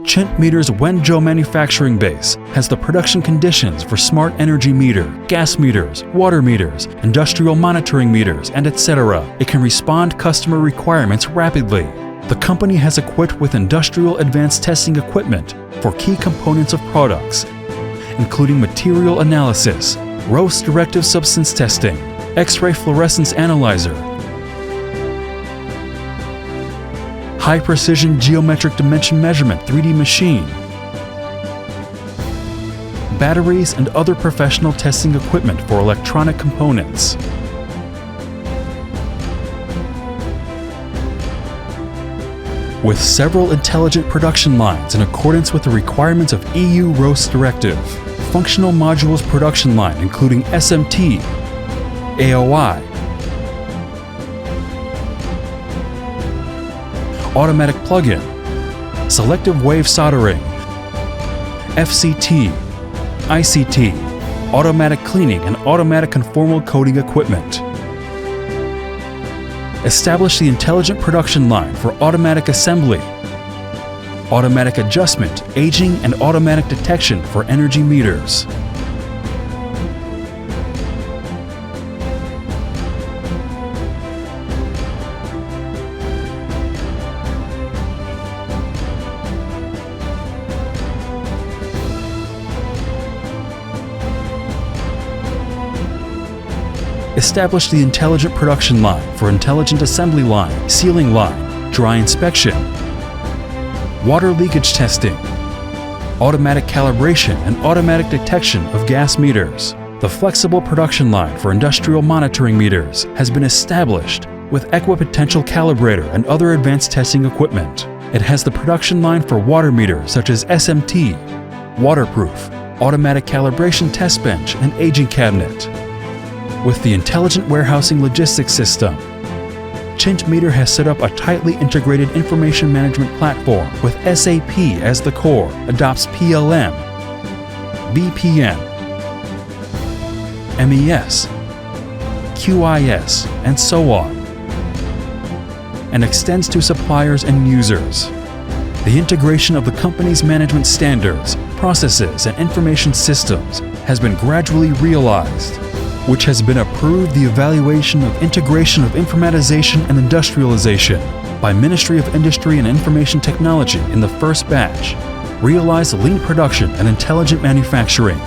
Chint Meter's Wenzhou manufacturing base has the production conditions for smart energy meter, gas meters, water meters, industrial monitoring meters, and etc. It can respond customer requirements rapidly. The company has equipped with industrial advanced testing equipment for key components of products, including material analysis, ROS directive substance testing, X-ray fluorescence analyzer, high-precision geometric dimension measurement 3D machine, batteries and other professional testing equipment for electronic components. With several intelligent production lines in accordance with the requirements of EU ROS directive, functional modules production line including SMT, AOI, automatic plug-in, selective wave soldering, FCT, ICT, automatic cleaning and automatic conformal coating equipment. Establish the intelligent production line for automatic assembly, automatic adjustment, aging, and automatic detection for energy meters. Establish the intelligent production line for intelligent assembly line, sealing line, dry inspection, water leakage testing, automatic calibration and automatic detection of gas meters. The flexible production line for industrial monitoring meters has been established with equipotential calibrator and other advanced testing equipment. It has the production line for water meters such as SMT, waterproof, automatic calibration test bench, and aging cabinet. With the intelligent warehousing logistics system, Chint Meter has set up a tightly integrated information management platform with SAP as the core, adopts PLM, BPM, MES, QIS, and so on, and extends to suppliers and users. The integration of the company's management standards, processes, and information systems has been gradually realized, which has been approved the evaluation of integration of informatization and industrialization by Ministry of Industry and Information Technology in the first batch, realize lean production and intelligent manufacturing.